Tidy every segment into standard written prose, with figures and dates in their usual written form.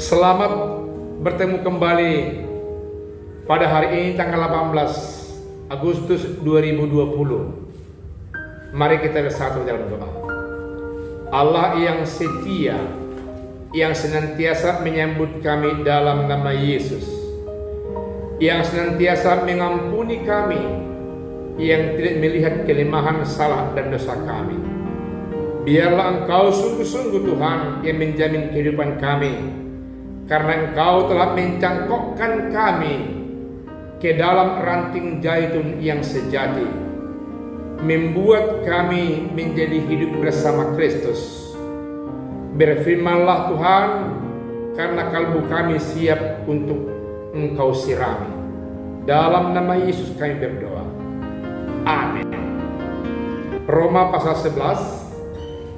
Selamat bertemu kembali pada hari ini tanggal 18 Agustus 2020. Mari kita bersatu dalam doa. Allah yang setia, yang senantiasa menyambut kami dalam nama Yesus, yang senantiasa mengampuni kami, yang tidak melihat kelemahan, salah dan dosa kami. Biarlah Engkau sungguh-sungguh Tuhan yang menjamin kehidupan kami, karena Engkau telah mencangkokkan kami ke dalam ranting zaitun yang sejati, membuat kami menjadi hidup bersama Kristus. Berfirmanlah Tuhan, karena kalbu kami siap untuk Engkau sirami. Dalam nama Yesus kami berdoa. Amin. Roma pasal 11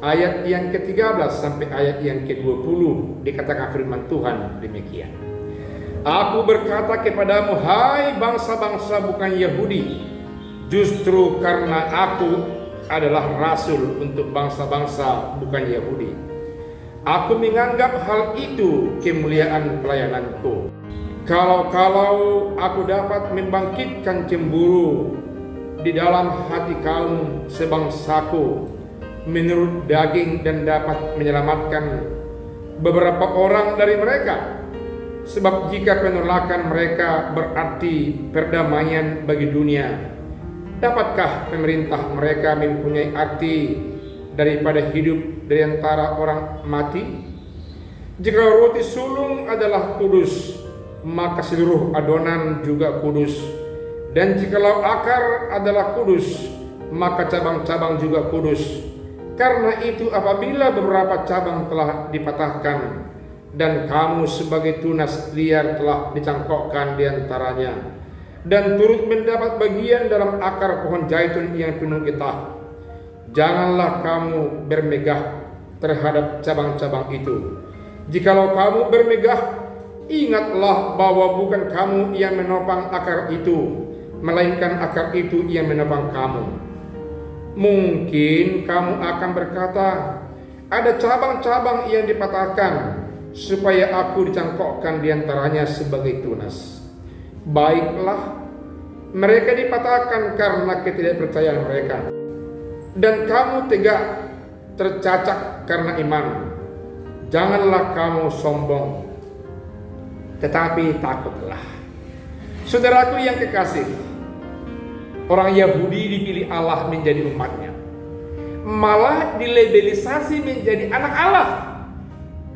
ayat yang ke-13 sampai ayat yang ke-20 dikatakan firman Tuhan demikian. Aku berkata kepadamu, hai bangsa-bangsa bukan Yahudi, justru karena aku adalah rasul untuk bangsa-bangsa bukan Yahudi, aku menganggap hal itu kemuliaan pelayananku. Kalau aku dapat membangkitkan cemburu di dalam hati kaum sebangsaku menurut daging dan dapat menyelamatkan beberapa orang dari mereka. Sebab jika penolakan mereka berarti perdamaian bagi dunia, dapatkah pemerintah mereka mempunyai arti daripada hidup dari antara orang mati? Jika roti sulung adalah kudus, maka seluruh adonan juga kudus. Dan jikalau akar adalah kudus, maka cabang-cabang juga kudus. Karena itu apabila beberapa cabang telah dipatahkan dan kamu sebagai tunas liar telah dicangkokkan di antaranya dan turut mendapat bagian dalam akar pohon zaitun yang penuh getah, janganlah kamu bermegah terhadap cabang-cabang itu. Jikalau kamu bermegah, ingatlah bahwa bukan kamu yang menopang akar itu, melainkan akar itu yang menopang kamu. Mungkin kamu akan berkata, ada cabang-cabang yang dipatahkan supaya aku dicangkokkan di antaranya sebagai tunas. Baiklah, mereka dipatahkan karena ketidakpercayaan mereka, dan kamu tegak tercacat karena iman. Janganlah kamu sombong, tetapi takutlah. Saudaraku yang kekasih, orang Yahudi dipilih Allah menjadi umatnya, malah dilabelisasi menjadi anak Allah,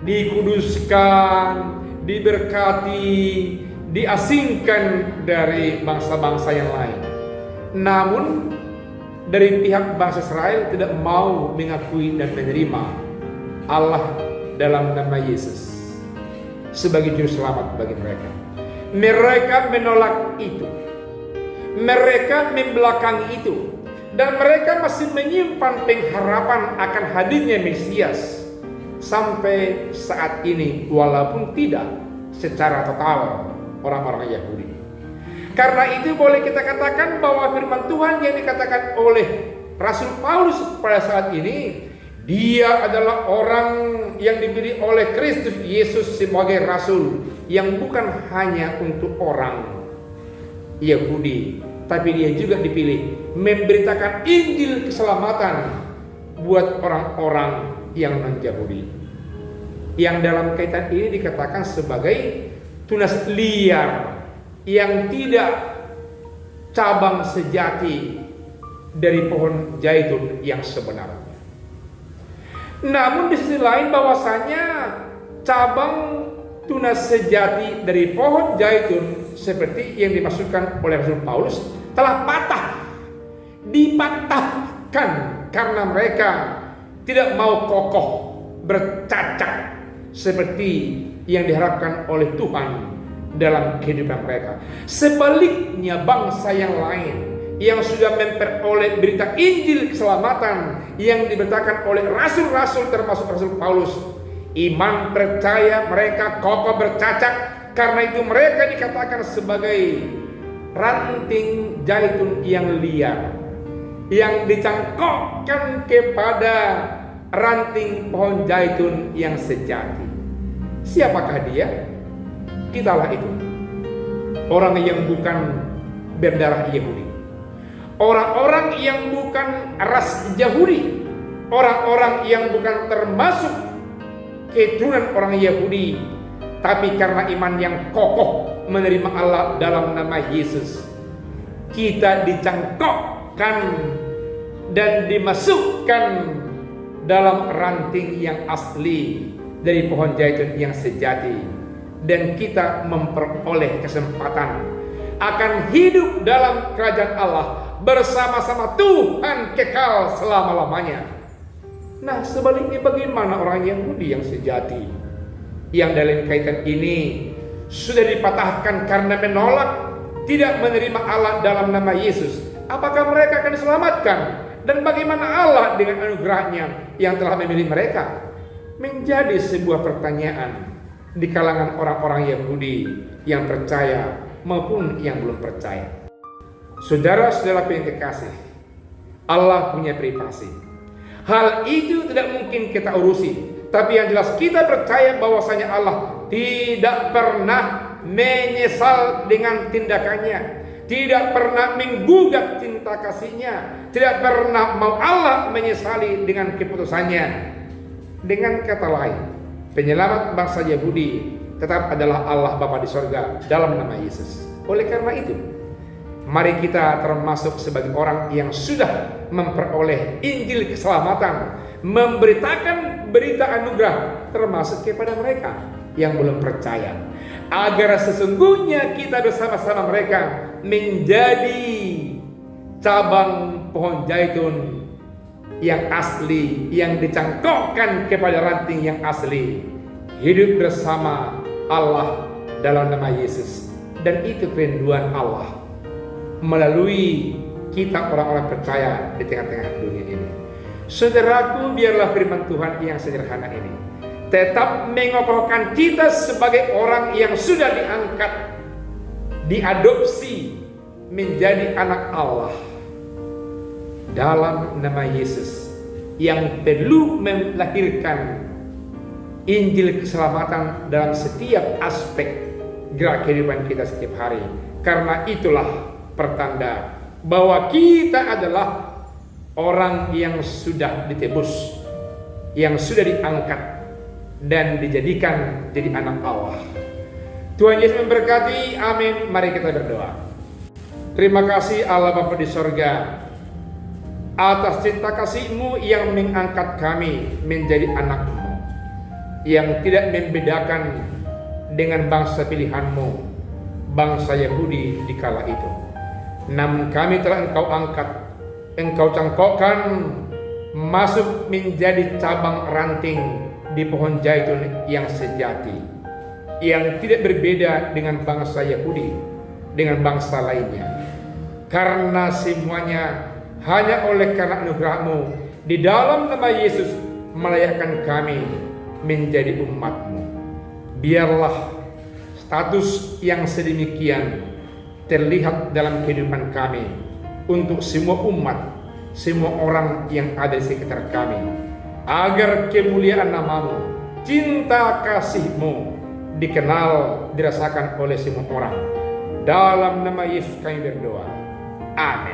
dikuduskan, diberkati, diasingkan dari bangsa-bangsa yang lain. Namun dari pihak bangsa Israel tidak mau mengakui dan menerima Allah dalam nama Yesus sebagai juru selamat bagi mereka. Mereka menolak itu, mereka membelakangi itu, dan mereka masih menyimpan pengharapan akan hadirnya Mesias sampai saat ini, walaupun tidak secara total orang-orang Yahudi. Karena itu boleh kita katakan bahwa firman Tuhan yang dikatakan oleh Rasul Paulus pada saat ini, dia adalah orang yang dipilih oleh Kristus Yesus sebagai rasul, yang bukan hanya untuk orang Yahudi, tapi dia juga dipilih memberitakan Injil keselamatan buat orang-orang yang non-Yahudi, yang dalam kaitan ini dikatakan sebagai tunas liar yang tidak cabang sejati dari pohon zaitun yang sebenarnya. Namun di sisi lain bahwasanya cabang tunas sejati dari pohon zaitun seperti yang dimaksudkan oleh Rasul Paulus telah patah, dipatahkan karena mereka tidak mau kokoh bercacat seperti yang diharapkan oleh Tuhan dalam kehidupan mereka. Sebaliknya bangsa yang lain yang sudah memperoleh berita Injil keselamatan yang diberitakan oleh rasul-rasul termasuk Rasul Paulus, iman percaya mereka kokoh bercacat. Karena itu mereka dikatakan sebagai ranting zaitun yang liar, yang dicangkokkan kepada ranting pohon zaitun yang sejati. Siapakah dia? Kitalah itu. Orang yang bukan berdarah Yahudi, orang-orang yang bukan ras Yahudi, orang-orang yang bukan termasuk keturunan orang Yahudi, tapi karena iman yang kokoh menerima Allah dalam nama Yesus, kita dicangkokkan dan dimasukkan dalam ranting yang asli dari pohon zaitun yang sejati. Dan kita memperoleh kesempatan akan hidup dalam kerajaan Allah bersama-sama Tuhan kekal selama-lamanya. Nah, sebaliknya bagaimana orang Yahudi yang sejati, yang dalam kaitan ini sudah dipatahkan karena menolak, tidak menerima Allah dalam nama Yesus? Apakah mereka akan diselamatkan? Dan bagaimana Allah dengan anugerahnya yang telah memilih mereka? Menjadi sebuah pertanyaan di kalangan orang-orang Yahudi yang percaya maupun yang belum percaya. Saudara-saudara yang kekasih, Allah punya privasi. Hal itu tidak mungkin kita urusi, tapi yang jelas kita percaya bahwasanya Allah tidak pernah menyesal dengan tindakannya, tidak pernah menggugat cinta kasihnya, tidak pernah mau Allah menyesali dengan keputusannya. Dengan kata lain, penyelamat bangsa Yahudi tetap adalah Allah Bapa di sorga dalam nama Yesus. Oleh karena itu, mari kita termasuk sebagai orang yang sudah memperoleh Injil keselamatan, memberitakan berita anugerah termasuk kepada mereka yang belum percaya, agar sesungguhnya kita bersama-sama mereka menjadi cabang pohon zaitun yang asli, yang dicangkokkan kepada ranting yang asli, hidup bersama Allah dalam nama Yesus. Dan itu kerinduan Allah melalui kita orang-orang percaya di tengah-tengah dunia ini. Saudaraku, biarlah firman Tuhan yang sederhana ini tetap mengokohkan kita sebagai orang yang sudah diangkat, diadopsi menjadi anak Allah dalam nama Yesus, yang perlu melahirkan Injil keselamatan dalam setiap aspek gerak kehidupan kita setiap hari. Karena itulah pertanda bahwa kita adalah orang yang sudah ditebus, yang sudah diangkat dan dijadikan jadi anak Allah. Tuhan Yesus memberkati. Amin. Mari kita berdoa. Terima kasih Allah Bapa di sorga, atas cinta kasih-Mu yang mengangkat kami menjadi anak-Mu, yang tidak membedakan dengan bangsa pilihan-Mu, bangsa Yahudi di kala itu. Namun kami telah Engkau angkat, Engkau cangkokkan masuk menjadi cabang ranting di pohon zaitun yang sejati, yang tidak berbeda dengan bangsa Yahudi, dengan bangsa lainnya. Karena semuanya hanya oleh karena anugerah-Mu di dalam nama Yesus melayakkan kami menjadi umat-Mu. Biarlah status yang sedemikian terlihat dalam kehidupan kami untuk semua umat, semua orang yang ada di sekitar kami, agar kemuliaan nama-Mu, cinta kasih-Mu dikenal, dirasakan oleh semua orang. Dalam nama Yesus kami berdoa. Amin.